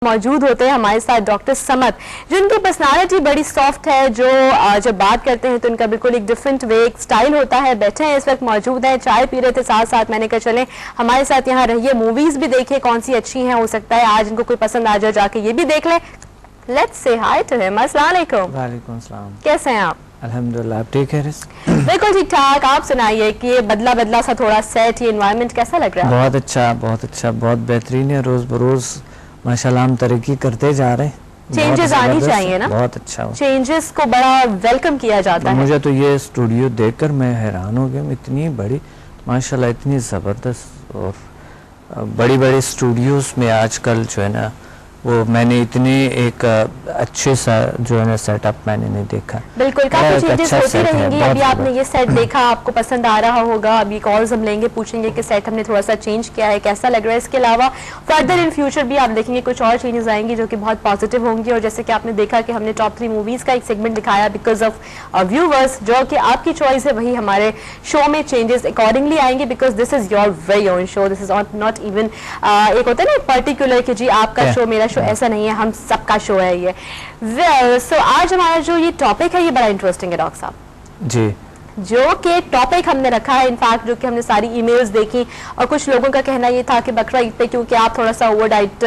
मौजूद होते हैं हमारे साथ डॉक्टर समद, जिनकी पर्सनालिटी बड़ी सॉफ्ट है, जो जब बात करते हैं तो इनका बिल्कुल एक डिफरेंट वे, एक स्टाइल होता है। बैठे हैं इस वक्त, मौजूद हैं, चाय पी रहे थे साथ साथ, मैंने कहा चलें हमारे साथ यहाँ रहिए, मूवीज भी देखिए कौन सी अच्छी हैं, हो सकता है आज इनको कोई पसंद आ जाए, जाके ये भी देख लें। Let's say hi to him. अस्सलाम वालेकुम। वालेकुम सलाम। कैसे हैं आप? अल्हम्दुलिल्लाह, आप ठीक है? बिल्कुल ठीक ठाक। आप सुनाइए कि ये बदला बदला सा थोड़ा सेट, ये एनवायरनमेंट कैसा लग रहा है? बहुत अच्छा, बहुत अच्छा, बहुत बेहतरीन है। रोज बरोज माशाल्लाह हम तरक्की करते जा रहे हैं। चेंजेस आनी चाहिए ना, बहुत अच्छा, चेंजेस को बड़ा वेलकम किया जाता है। मुझे तो ये स्टूडियो देखकर मैं हैरान हो गया, इतनी बड़ी माशाल्लाह, इतनी ज़बरदस्त। और बड़ी बड़ी स्टूडियोज में आजकल जो है ना, वो मैंने इतने एक अच्छे सा जो है ना सेटअप मैंने नहीं देखा। बिल्कुल, काफी चेंजेस अच्छा होती रहेंगी। अभी आपने ये सेट हम्म। देखा, आपको पसंद आ रहा होगा, अभी कॉल्स हम लेंगे, पूछेंगे कि सेट हमने थोड़ा सा चेंज किया है, कैसा लग रहा है। इसके अलावा फर्दर इन फ्यूचर भी आप देखेंगे कुछ और चेंजेस आएंगी जो कि बहुत पॉजिटिव होंगी। और जैसे कि आपने देखा कि हमने टॉप 3 मूवीज का एक सेगमेंट दिखाया बिकॉज ऑफ व्यूवर्स, जो कि आपकी चॉइस है, वही हमारे शो में चेंजेस अकॉर्डिंगली आएंगे because this is your very own show. This is not even एक होता है ना पर्टिकुलर कि जी आपका शो मेरा शो, ऐसा नहीं है, हम सबका शो है ये। वेल सो आज हमारा जो ये टॉपिक है ये बड़ा इंटरेस्टिंग है डॉक्टर साहब जी। जो कि टॉपिक हमने रखा है, इनफैक्ट जो कि हमने सारी ईमेल्स देखी और कुछ लोगों का कहना ये था कि बकरा ईद पे क्योंकि आप थोड़ा सा ओवर डाइट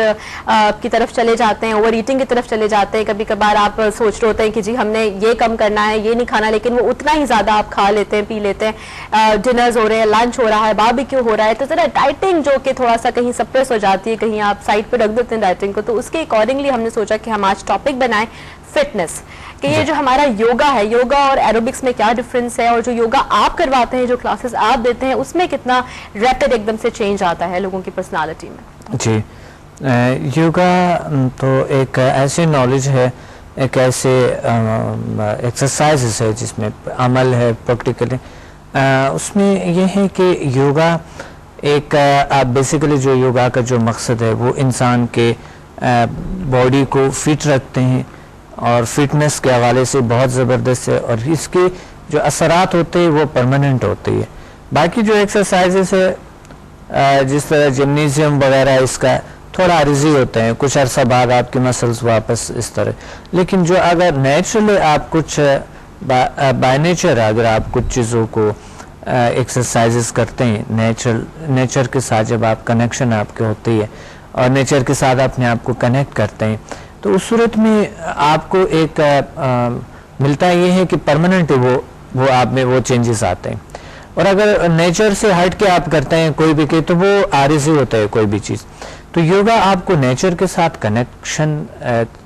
की तरफ चले जाते हैं, ओवर ईटिंग की तरफ चले जाते हैं, कभी कभार आप सोच रहे होते हैं कि जी हमने ये कम करना है, ये नहीं खाना, लेकिन वो उतना ही ज्यादा आप खा लेते हैं, पी लेते हैं, डिनर्स हो रहे हैं, लंच हो रहा है, बारबेक्यू हो रहा है, तो जरा डाइटिंग जो कि थोड़ा सा कहीं सप्रेस हो जाती है, कहीं आप साइड पर रख देते हैं डाइटिंग को, तो उसके अकॉर्डिंगली हमने सोचा कि हम आज टॉपिक बनाएं फिटनेस, कि ये जो हमारा योगा है, योगा और एरोबिक्स में क्या डिफरेंस है, और जो योगा आप करवाते हैं, जो क्लासेस आप देते हैं, उसमें कितना रैपिड एकदम से चेंज आता है लोगों की पर्सनालिटी में। जी, योगा तो एक ऐसी नॉलेज है, एक ऐसे एक्सरसाइजेस है जिसमें अमल है प्रैक्टिकली। उसमें यह है कि योगा एक आप बेसिकली जो योगा का जो मकसद है वो इंसान के बॉडी को फिट रखते हैं और फिटनेस के हवाले से बहुत ज़बरदस्त है, और इसके जो असरात होते हैं वो परमानेंट होते हैं। बाकी जो एक्सरसाइजेस है जिस तरह जिम्नेशियम वगैरह, इसका थोड़ा आरिजी होता है, कुछ अरसा बाद आपके मसल्स वापस इस तरह। लेकिन जो अगर नेचुरली आप कुछ बाय नेचर अगर आप कुछ चीज़ों को एक्सरसाइजेस करते हैं, नेचर के साथ जब आप कनेक्शन आपके होती है और नेचर के साथ अपने आप को कनेक्ट करते हैं, तो उस सूरत में आपको एक मिलता ये है कि परमानेंट वो आप में वो चेंजेस आते हैं। और अगर नेचर से हट के आप करते हैं कोई भी के, तो वो आरिज़ी होता है कोई भी चीज़। तो योगा आपको नेचर के साथ कनेक्शन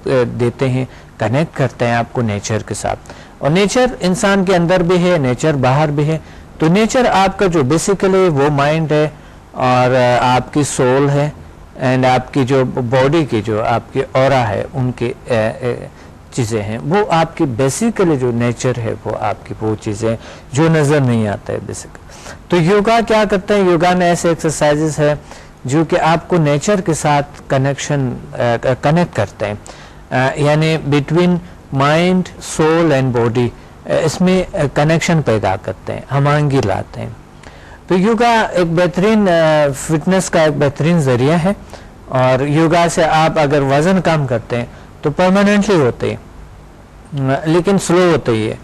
देते हैं, कनेक्ट करते हैं आपको नेचर के साथ, और नेचर इंसान के अंदर भी है, नेचर बाहर भी है। तो नेचर आपका जो बेसिकली वो माइंड है और आपकी सोल है, एंड आपकी जो बॉडी की जो आपकी ऑरा है, उनकी चीज़ें हैं, वो आपकी बेसिकली जो नेचर है वो आपकी वो चीज़ें जो नज़र नहीं आता है बेसिकली। तो योगा क्या करते हैं, योगा में ऐसे एक्सरसाइजेस है जो कि आपको नेचर के साथ कनेक्ट करते हैं, यानी between mind, soul and body, इसमें कनेक्शन पैदा करते हैं, हमआहंगी लाते हैं। तो योगा एक बेहतरीन फिटनेस का एक बेहतरीन ज़रिया है, और योगा से आप अगर वज़न कम करते हैं तो परमानेंटली होते हैं, लेकिन स्लो होते ही है।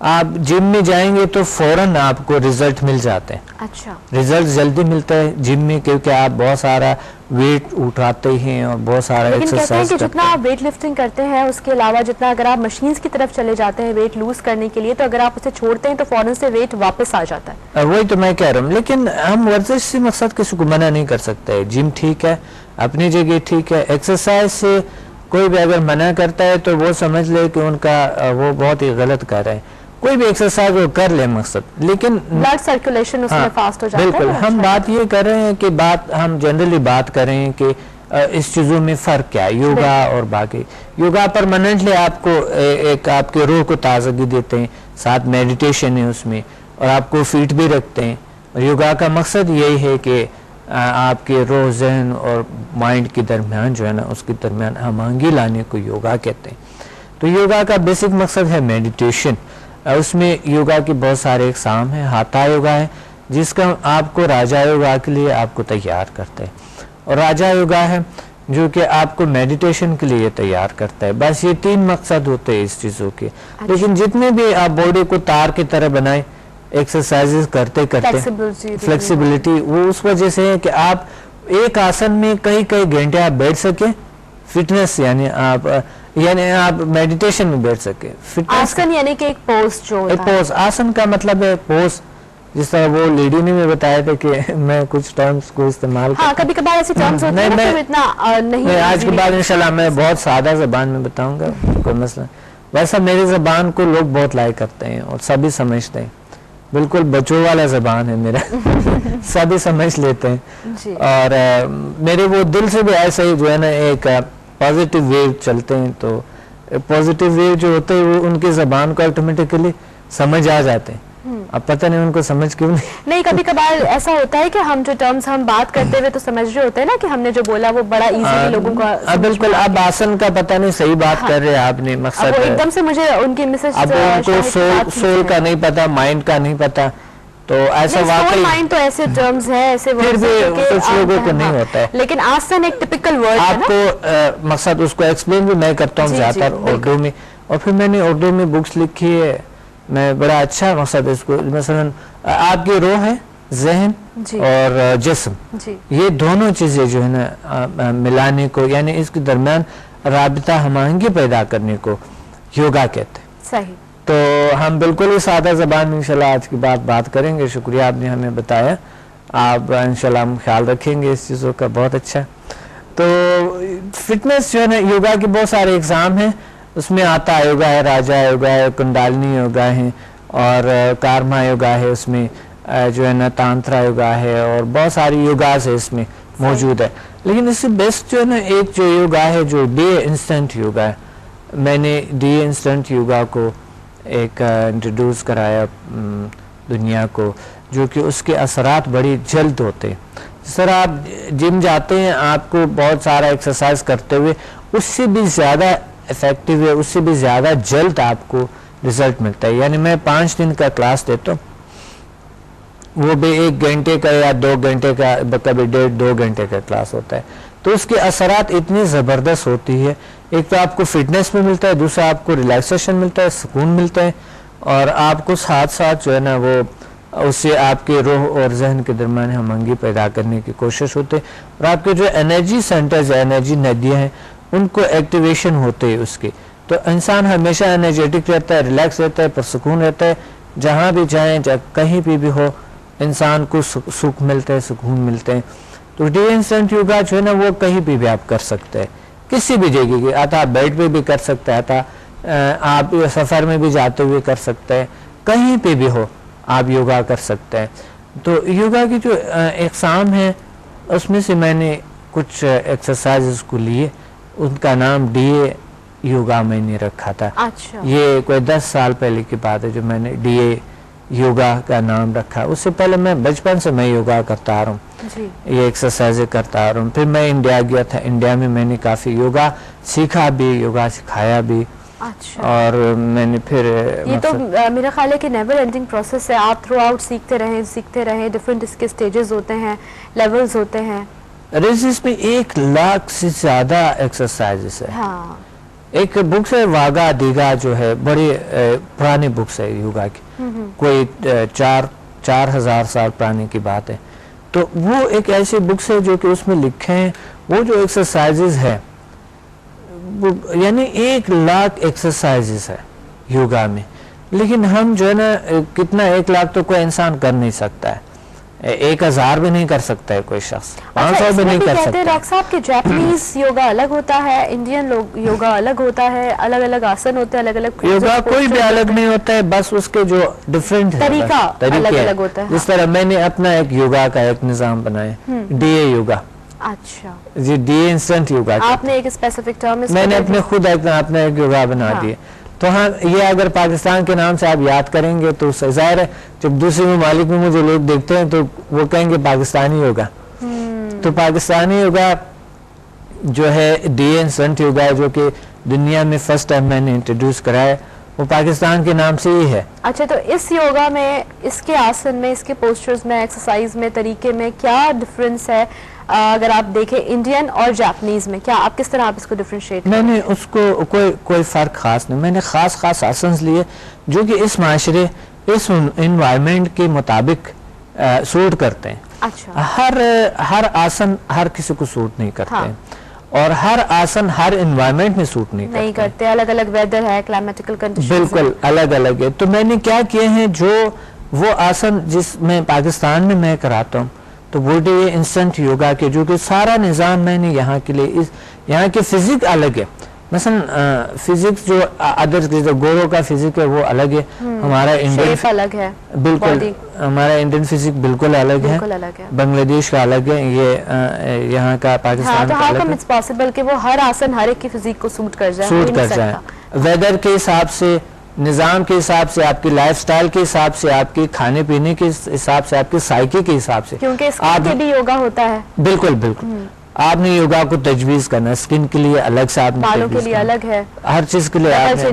आप जिम में जाएंगे तो फौरन आपको रिजल्ट मिल जाते हैं। अच्छा, रिजल्ट जल्दी मिलता है जिम में, क्योंकि आप बहुत सारा वेट उठाते हैं और बहुत सारा एक्सरसाइज। जितना आप वेट लिफ्टिंग करते हैं उसके अलावा जितना अगर आप मशीन्स की तरफ चले जाते हैं वेट लूज करने के लिए, तो अगर आप उसे छोड़ते हैं तो फौरन से वेट वापस आ जाता है। वही तो मैं कह रहा हूँ, लेकिन हम वर्जिश से मकसद किसी को मना नहीं कर सकते। जिम ठीक है, अपनी जगह ठीक है, एक्सरसाइज से कोई भी अगर मना करता है तो वो समझ ले कि उनका वो बहुत ही गलत कर रहे हैं। कोई भी एक्सरसाइज वो कर ले मकसद, लेकिन ब्लड सर्कुलेशन उसमें फास्ट हो जाता है। बिल्कुल, हम बात ये कर रहे हैं कि हम जनरली बात कर रहे हैं कि इस चीज़ों में फ़र्क क्या है, योगा और बाकी। योगा परमानेंटली आपको एक आपके रूह को ताज़गी देते हैं, साथ मेडिटेशन है उसमें, और आपको फिट भी रखते हैं। और योगा का मकसद यही है कि आपके रूह, ज़हन और माइंड के दरमियान जो है ना, उसके दरमियान हमआहंगी लाने को योगा कहते हैं। तो योगा का बेसिक मकसद है मेडिटेशन। उसमें योगा के बहुत सारे इक़साम हैं। हाथा योगा है जिसका आपको राजा योगा के लिए आपको तैयार करते हैं, और राजा योगा है जो कि आपको मेडिटेशन के लिए तैयार करता है। बस ये 3 मकसद होते हैं इस चीज़ों के। लेकिन जितने भी आप बॉडी को तार की तरह बनाए एक्सरसाइजेस करते करते फ्लेक्सिबिलिटी वो उस वजह से है कि आप एक आसन में कई कई घंटे आप बैठ सके। फिटनेस यानी आप मेडिटेशन में बैठ सके। फिटनेस आसन यानी कि एक पोज जो होता है, पोज आसन का मतलब है पोज। जिस तरह वो लेडी ने बताया था कि मैं कुछ टर्म्स को इस्तेमाल कभी कभार ऐसे टर्म्स होते हैं ना, इतना नहीं आज के बाद इंशाल्लाह मैं बहुत सादा जबान में बताऊंगा, कोई मसला। वैसा मेरी जबान को लोग बहुत लाइक करते हैं और सभी समझते हैं, बिल्कुल बच्चों वाला जबान है मेरा सभी समझ लेते हैं। और मेरे वो दिल से भी ऐसा ही जो है ना एक पॉजिटिव वेव चलते हैं, तो पॉजिटिव वेव जो होते हैं वो उनकी जबान को ऑटोमेटिकली समझ आ जाते हैं। अब पता नहीं उनको समझ क्यों नहीं कभी कभार ऐसा होता है कि हम जो टर्म्स हम बात करते हुए तो समझ रहे होते हैं ना कि हमने जो बोला वो बड़ा इजीली लोगों को बिल्कुल। अब आसन का पता नहीं सही बात कर रहे हैं आपने, मकसद वो एकदम से मुझे उनकी मिसेज अब उनको सोल का नहीं पता, माइंड का नहीं पता, तो ऐसा वाकई माइंड तो ऐसे टर्म्स है, ऐसे फिर भी कुछ लोगों को नहीं होता है। लेकिन आसन एक टिपिकल वर्ड है ना आपको मकसद उसको एक्सप्लेन भी मैं करता हूँ ज्यादातर उर्दू में, और फिर मैंने उर्दू में बुक्स लिखी है, मैं बड़ा अच्छा मकसद इसको, मसलन आपकी रूह है, जहन और जिस्म, ये दोनों चीजें जो है ना मिलाने को, यानी इसके दरमियान राबिता हमाहंगी पैदा करने को योगा कहते हैं। सही। तो हम बिल्कुल ही सादा जबान में इंशाल्लाह आज की बात करेंगे। शुक्रिया आपने हमें बताया, आप इंशाल्लाह हम ख्याल रखेंगे इस चीज़ों का, बहुत अच्छा। तो फिटनेस जो है ना, योगा के बहुत सारे एग्जाम हैं, उसमें आता योगा है, राजा योगा है, कुंडलिनी योगा है और कार्मा योगा है, उसमें जो है ना तांत्रा योगा है और बहुत सारी योगास है इसमें मौजूद है। लेकिन इससे बेस्ट जो है ना एक जो योगा है जो डे इंस्टेंट योगा है, मैंने डे इंस्टेंट योगा को एक इंट्रोड्यूस कराया दुनिया को, जो कि उसके असरात बड़ी जल्द होते हैं। जिस तरह आप जिम जाते हैं, आपको बहुत सारा एक्सरसाइज करते हुए उससे भी ज़्यादा इफेक्टिव है, उससे भी ज़्यादा जल्द आपको रिजल्ट मिलता है। यानी मैं 5 दिन का क्लास देता हूँ, वो भी 1 घंटे का या 2 घंटे का, कभी 1.5-2 घंटे का क्लास होता है, तो उसके असरात इतनी ज़बरदस्त होती है। एक तो आपको फिटनेस में मिलता है, दूसरा आपको रिलैक्सेशन मिलता है, सुकून मिलता है, और आपको साथ साथ जो है ना वो उससे आपके रूह और जहन के दरमियान हमंगी पैदा करने की कोशिश होती है, और आपके जो एनर्जी सेंटर्स है, एनर्जी नदियाँ हैं, उनको एक्टिवेशन होते हैं उसके। तो इंसान हमेशा एनर्जेटिक रहता है, रिलैक्स रहता है, पुरसुकून रहता है, जहाँ भी जाएँ, कहीं भी हो, इंसान को सुख मिलता है, सुकून मिलते हैं। तो डे इंस्टेंट योगा जो है ना वो कहीं भी आप कर सकते हैं, किसी भी जगह की, आता आप बेड पे भी कर सकते हैं, आता आप सफ़र में भी जाते हुए कर सकते हैं, कहीं पे भी हो आप योगा कर सकते हैं। तो योगा की जो इक़साम है उसमें से मैंने कुछ एक्सरसाइजेस को लिए, उनका नाम डीए योगा मैंने रखा था। अच्छा। ये कोई 10 साल पहले की बात है जो मैंने डीए योगा का नाम रखा। उससे पहले मैं बचपन से मैं योगा करता आ रहा हूँ, ये एक्सरसाइज करता आ रहा हूँ। फिर मैं इंडिया गया था, इंडिया में मैंने काफ़ी योगा सीखा भी, योगा सिखाया भी। अच्छा। और मैंने फिर ये तो मेरा ख्याल है कि नेवर एंडिंग प्रोसेस है, आप थ्रू आउट सीखते रहें, डिफरेंट इसके स्टेजेस होते हैं, लेवल्स होते हैं। रेजिस में 1 लाख से ज़्यादा एक्सरसाइजेस है। हाँ। एक बुक्स है वागा दीगा, जो है बड़ी पुरानी बुक्स है योगा की, कोई 4,000 साल पुरानी की बात है। तो वो एक ऐसी बुक्स है जो कि उसमें लिखे हैं वो जो एक्सरसाइजेस है, यानी 1 लाख एक्सरसाइजेस है योगा में। लेकिन हम जो है ना कितना 1 लाख तो कोई इंसान कर नहीं सकता है, 1,000 भी नहीं कर सकता है कोई शख्स, 500 भी नहीं कर सकता। डॉक्टर साहब के जापानीज योगा अलग होता है, इंडियन योगा अलग होता है, अलग अलग आसन होते हैं, अलग अलग योगा कोई भी अलग नहीं होता है, बस उसके जो डिफरेंट तरीका अलग अलग होता है। जिस तरह मैंने अपना एक योगा का एक निज़ाम बनाया, डीए योगा। अच्छा जी, डीए इंस्टेंट योगा। आपने एक स्पेसिफिक टर्म मैंने अपने खुद अपना एक योगा बना दिए। तो हाँ, ये अगर पाकिस्तान के नाम से आप याद करेंगे तो जाहिर है जब दूसरे ममालिक में मुझे लोग देखते हैं तो वो कहेंगे पाकिस्तानी योगा। तो पाकिस्तानी योगा जो है डीए इंस्टेंट योगा है, जो कि दुनिया में फर्स्ट टाइम मैंने इंट्रोड्यूस कराया, वो पाकिस्तान के नाम से ही है। अच्छा, तो इस योगा में, इसके आसन में, इसके पोस्चर्स में, एक्सरसाइज में, तरीके में क्या डिफरेंस है अगर आप देखें इंडियन और जापानीज में, क्या आप किस तरह आप इसको डिफरेंशिएट? मैंने उसको कोई फ़र्क ख़ास नहीं, मैंने ख़ास आसन लिए जो कि इस माशरे, इस इन्वायरमेंट के मुताबिक सूट करते हैं। अच्छा। हर आसन हर किसी को सूट नहीं करते हैं, और हर आसन हर इन्वायरमेंट में सूट नहीं करते। अलग अलग वेदर है, क्लाइमेटिकल कंडीशंस बिल्कुल अलग अलग है। तो मैंने क्या किए हैं, जो वो आसन जिसमें पाकिस्तान में मैं कराता हूँ, तो वो ये इंस्टेंट योगा के जो कि सारा निज़ाम मैंने यहाँ के लिए, यहाँ की फिजिक अलग है। मसलन फिजिक्स जो अदर जो गोरों का फिजिक है वो अलग है, हमारा इंडियन अलग है, बिल्कुल हमारा इंडियन फिजिक बिल्कुल अलग है, बांग्लादेश का अलग है, ये यहाँ का पाकिस्तान का अलग है। इट्स पॉसिबल कि वो हर आसन हर एक की फिजिक को सूट कर जाए, वेदर के हिसाब से, निज़ाम के हिसाब से, आपकी लाइफस्टाइल के हिसाब से, आपके खाने पीने के हिसाब से, आपके साइकी के हिसाब से, क्योंकि स्किन के भी योगा होता है। बिल्कुल आपने योगा को तजवीज़ करना, स्किन के लिए अलग से, आपने बालों के लिए अलग है, हर चीज के लिए,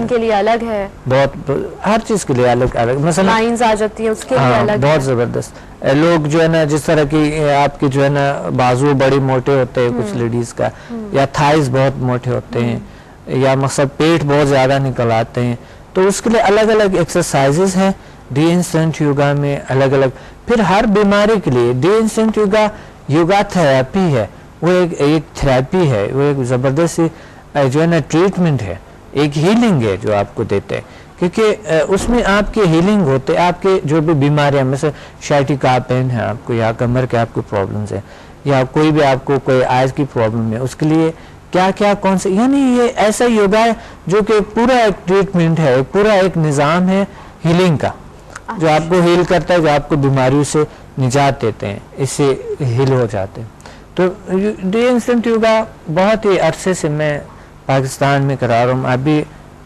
के लिए अलग है, बहुत हर चीज के लिए अलग अलग, मसलन लाइंस आ जाती है उसके लिए अलग, बहुत जबरदस्त। लोग जो है ना, जिस तरह की आपकी जो है ना बाजू बड़े मोटे होते हैं कुछ लेडीज का, या थाइज बहुत मोटे होते हैं, या मतलब पेट बहुत ज्यादा निकल आते हैं, तो उसके लिए अलग अलग एक्सरसाइजेस हैं डी इंस्टेंट योगा में अलग अलग। फिर हर बीमारी के लिए डी इंस्टेंट योगा थेरेपी है, वो एक थेरेपी है, वो एक ज़बरदस्त जो है ना ट्रीटमेंट है, एक हीलिंग है जो आपको देते हैं, क्योंकि उसमें आपके हीलिंग होते हैं, आपके जो भी बीमारियां, जैसे शाइटिका पेन है आपको, या कमर के आपको प्रॉब्लम्स है, या कोई भी आपको कोई आइज की प्रॉब्लम है, उसके लिए क्या क्या कौन से, यानी ये ऐसा योगा है जो कि पूरा एक ट्रीटमेंट है, पूरा एक निज़ाम है हीलिंग का, जो आपको हील करता है, जो आपको बीमारियों से निजात देते हैं, इससे हील हो जाते हैं। तो डी इंस्टेंट योगा बहुत ही अरसे से मैं पाकिस्तान में करा रहा हूँ। अभी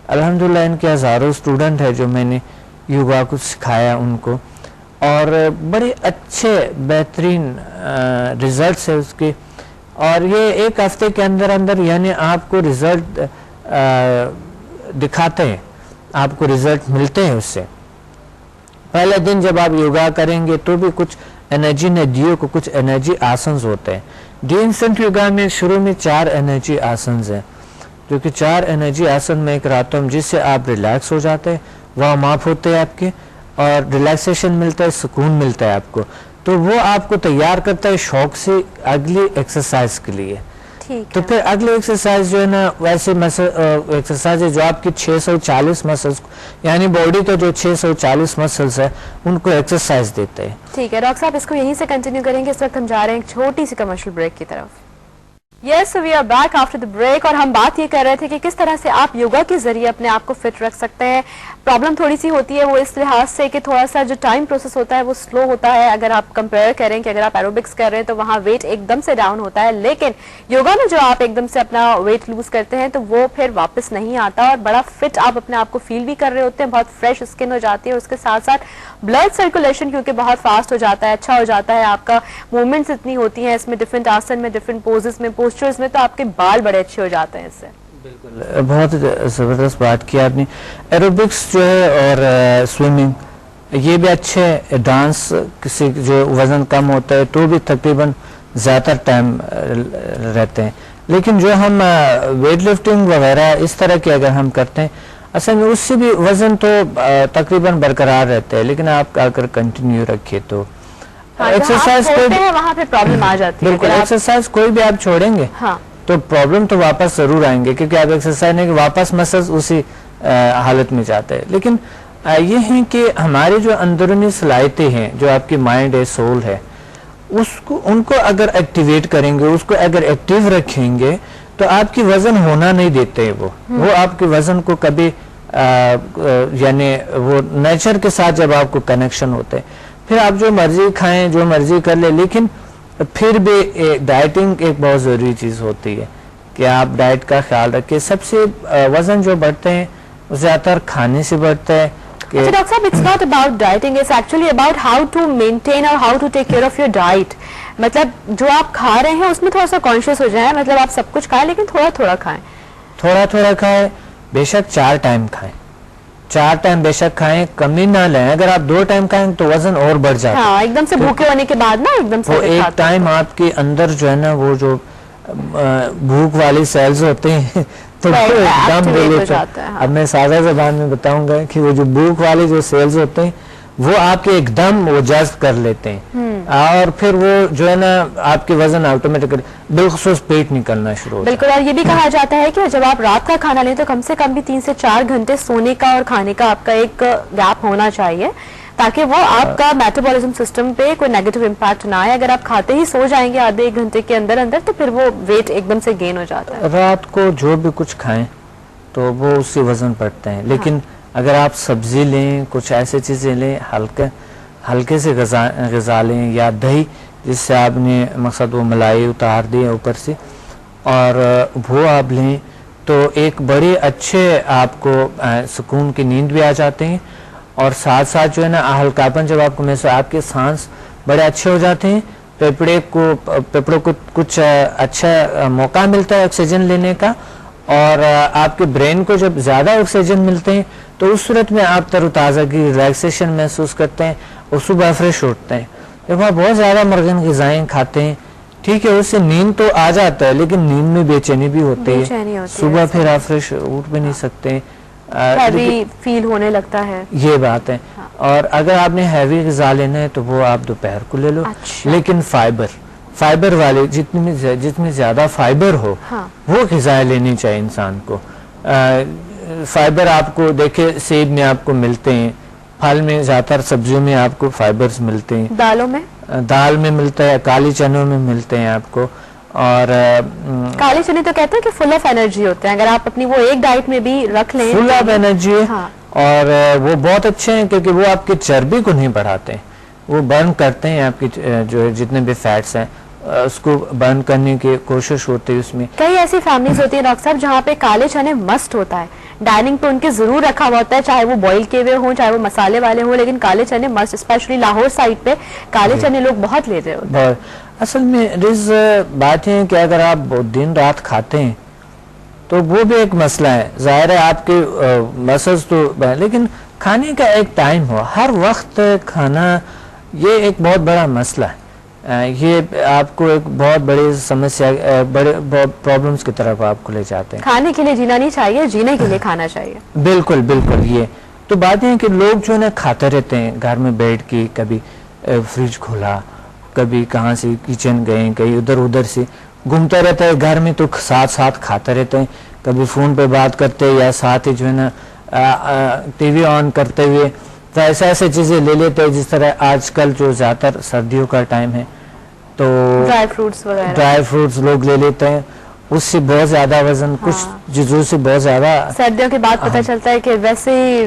अल्हम्दुलिल्लाह इनके हज़ारों स्टूडेंट है जो मैंने योगा को सिखाया उनको, और बड़े अच्छे बेहतरीन रिज़ल्ट्स है उसके, और ये एक हफ्ते के अंदर अंदर यानी आपको रिज़ल्ट दिखाते हैं, आपको रिज़ल्ट मिलते हैं उससे। पहले दिन जब आप योगा करेंगे तो भी कुछ एनर्जी नदियों को, कुछ एनर्जी आसन्स होते हैं। डी इंस्टेंट योगा में शुरू में 4 एनर्जी आसन्स हैं, जो कि 4 एनर्जी आसन मैं कराता हूँ, जिससे आप रिलैक्स हो जाते हैं, वार्म अप होते हैं आपके, और रिलैक्सेशन मिलता है, सुकून मिलता है आपको। तो वो आपको तैयार करता है शौक से अगली एक्सरसाइज के लिए। तो फिर अगले एक्सरसाइज जो है ना, वैसे एक्सरसाइज है जो आपकी 640 मसल्स, यानी बॉडी का जो 640 मसल्स है उनको एक्सरसाइज देते हैं। ठीक है डॉक्टर साहब, इसको यहीं से कंटिन्यू करेंगे। इस वक्त हम जा रहे हैं एक छोटी सी कमर्शियल ब्रेक की तरफ। Yes, we are back after the break, और हम बात ये कर रहे थे कि किस तरह से आप योगा के जरिए अपने आप को फिट रख सकते हैं। प्रॉब्लम थोड़ी सी होती है वो इस लिहाज से कि थोड़ा सा जो टाइम प्रोसेस होता है वो स्लो होता है। अगर आप कंपेयर करें कि अगर आप एरोबिक्स कर रहे हैं तो वहाँ वेट एकदम से डाउन होता है, लेकिन योगा में जो आप एकदम से अपना वेट लूज करते हैं तो वो फिर वापस नहीं आता, और बड़ा फिट आप अपने आप को फील भी कर रहे होते हैं, बहुत फ्रेश स्किन हो जाती है, और उसके साथ साथ ब्लड सर्कुलेशन क्योंकि बहुत फास्ट हो जाता है, अच्छा हो जाता है, आपका मूवमेंट्स इतनी होती हैं इसमें, डिफरेंट आसन में, डिफरेंट पोजेस में, पोस्चर्स में, तो आपके बाल बड़े अच्छे हो जाते हैं इससे। बिल्कुल, बहुत ज़बरदस्त बात की आपने। एरोबिक्स जो है और स्विमिंग, ये भी अच्छे, डांस किसी जो वज़न कम होता है तो भी तकरीबन ज़्यादा टाइम रहते हैं, लेकिन जो हम वेट लिफ्टिंग वगैरह इस तरह के अगर हम करते हैं, असल में उससे भी वज़न तो तकरीबन बरकरार रहता है, लेकिन आप अगर कंटिन्यू रखिए तो एक्सरसाइज वहाँ पे प्रॉब्लम आ जाती है। बिल्कुल, एक्सरसाइज कोई भी आप छोड़ेंगे तो प्रॉब्लम तो वापस जरूर आएंगे, क्योंकि आप एक्सरसाइज नहीं, वापस मसल्स उसी हालत में जाते हैं। लेकिन ये है कि हमारी जो अंदरूनी सलाहियतें हैं, जो आपकी माइंड है, सोल है, उसको उनको अगर एक्टिवेट करेंगे, उसको अगर एक्टिव रखेंगे तो आपकी वजन होना नहीं देते हैं वो आपके वजन को कभी यानी वो नेचर के साथ जब आपको कनेक्शन होते हैं, फिर आप जो मर्जी खाएं, जो मर्जी कर ले, लेकिन फिर भी डाइटिंग एक बहुत ज़रूरी चीज़ होती है कि आप डाइट का ख्याल रखें। सबसे वज़न जो बढ़ते हैं ज़्यादातर खाने से बढ़ता है। अच्छा डॉक्टर साहब, it's not about dieting, it's actually about how to maintain और how to take care of your diet. मतलब जो आप खा रहे हैं उसमें थोड़ा सा कॉन्शियस हो जाए, मतलब आप सब कुछ खाएं लेकिन थोड़ा थोड़ा खाएं, थोड़ा थोड़ा खाएं, बेशक 4 टाइम खाएं, 4 टाइम बेशक खाएं, कमी ना लें। अगर आप 2 टाइम खाएं तो वजन और बढ़ जाता है। हाँ, एकदम से भूखे होने के बाद ना एकदम से वो एक टाइम आपके अंदर जो है ना वो जो भूख वाली सेल्स होते हैं तो वो एकदम डिलीट जाता है। हाँ। अब मैं सादा जबान में बताऊंगा कि वो जो भूख वाले जो सेल्स होते हैं वो आपके एकदम वो जज्ब कर लेते हैं और फिर वो जो है ना आपके वजन ऑटोमेटिकली बिलखुसूस पेट निकलना शुरू होता है। बिल्कुल, और ये भी कहा जाता है कि जब आप रात का खाना लें तो कम से कम भी 3 से 4 घंटे सोने का और खाने का आपका एक गैप होना चाहिए, ताकि वो आपका मेटाबॉलिज्म सिस्टम पे कोई नेगेटिव इम्पैक्ट ना आए। अगर आप खाते ही सो जाएंगे आधे 1 घंटे के अंदर अंदर तो फिर वो वेट एकदम से गेन हो जाता है। रात को जो भी कुछ खाएं तो वो उससे वजन बढ़ते हैं, लेकिन अगर आप सब्जी लें, कुछ ऐसी चीज़ें लें, हल्के से गज़ा लें या दही जिससे आपने मकसद वो मलाई उतार दी ऊपर से और वो आप लें तो एक बड़े अच्छे आपको सुकून की नींद भी आ जाते हैं और साथ साथ जो है ना हल्कापन जब आपको महसूस, आपके सांस बड़े अच्छे हो जाते हैं। फेफड़ों को कुछ अच्छा मौका मिलता है ऑक्सीजन लेने का और आपके ब्रेन को जब ज़्यादा ऑक्सीजन मिलते हैं तो उस सूरत में आप तरोताज़गी, रिलैक्सेशन महसूस करते हैं और सुबह फ्रेश उठते हैं। जब आप बहुत ज़्यादा मरगन ग़िज़ाएँ खाते हैं, ठीक है, उससे नींद तो आ जाता है लेकिन नींद में बेचैनी भी होती है, सुबह फिर आप फ्रेश उठ भी नहीं सकते, हैवी फील होने लगता है, ये बात है। हाँ। और अगर आपने हैवी ग़िज़ा लेना है तो वो आप दोपहर को ले लो। अच्छा। लेकिन फाइबर वाले जितनी ज़्यादा फाइबर हो हाँ। वो ग़िज़ाएं लेनी चाहिए इंसान को। फाइबर आपको देखे सेब में आपको मिलते हैं, फल में, ज़्यादातर सब्जियों में आपको फाइबर्स मिलते हैं, दाल में मिलता है, काली चनों में मिलते हैं आपको। और काले चने तो कहते हैं कि फुल ऑफ एनर्जी होते हैं, अगर आप अपनी वो एक डाइट में भी रख लें फुल ऑफ एनर्जी है। हाँ। और वो बहुत अच्छे हैं क्योंकि वो आपकी चर्बी को नहीं बढ़ाते हैं, वो बर्न करते हैं आपकी जो जितने भी फैट्स हैं उसको बर्न करने की कोशिश होती है उसमें। कई ऐसी फैमिलीज होती है डॉक्टर साहब जहाँ पे काले चने मस्ट होता है, डाइनिंग पे उनके जरूर रखा हुआ होता है, चाहे वो बॉईल किए हुए हों चाहे वो मसाले वाले हों, लेकिन काले चने मस्ट, स्पेशली लाहौर साइड पे काले चने लोग बहुत लेते होते हैं। असल में रिज बात है कि अगर आप दिन रात खाते हैं तो वो भी एक मसला है, जाहिर है आपके मसल्स तो, लेकिन खाने का एक टाइम हो, हर वक्त खाना, ये एक बहुत बड़ा मसला है। ये आपको एक बहुत बड़ी समस्या, बड़े प्रॉब्लम्स की तरफ आपको ले जाते हैं। खाने के लिए जीना नहीं चाहिए, जीने के लिए खाना चाहिए। बिल्कुल बिल्कुल, ये तो बातें हैं कि लोग जो है ना खाते रहते हैं घर में बैठ के, कभी फ्रिज खोला, कभी कहाँ से किचन गए, कहीं उधर उधर से घूमते रहते हैं घर में, तो साथ साथ खाते रहते हैं, कभी फ़ोन पे बात करते हैं या साथ ही जो है ना टीवी ऑन करते हुए, तो ऐसे चीज़ें ले लेते हैं। जिस तरह आजकल जो ज़्यादातर सर्दियों का टाइम है तो ड्राई फ्रूट्स लोग ले लेते हैं, उससे बहुत ज़्यादा वजन, कुछ चीज़ों से बहुत ज़्यादा सर्दियों के बाद पता चलता है कि वैसे ही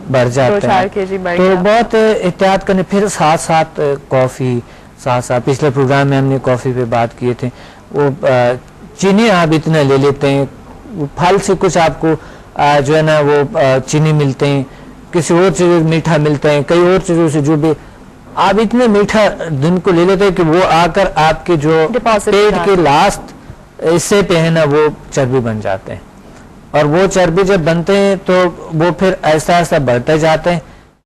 बढ़ जाता है, तो बहुत एहतियात करने। फिर साथ साथ कॉफ़ी, साथ पिछले प्रोग्राम में हमने कॉफ़ी पे बात किए थे, वो चीनी आप इतना ले लेते हैं, फल से कुछ आपको जो है ना वो चीनी मिलते हैं, किसी और चीज़ मीठा मिलते हैं, कई और चीज़ों से जो भी आप इतने मीठा दिन को ले लेते हैं कि वो आकर आपके जो पेट के लास्ट हिस्से पे है ना वो चर्बी बन जाते हैं, और वो चर्बी जब बनते हैं तो वो फिर ऐसा ऐसा बढ़ते जाते हैं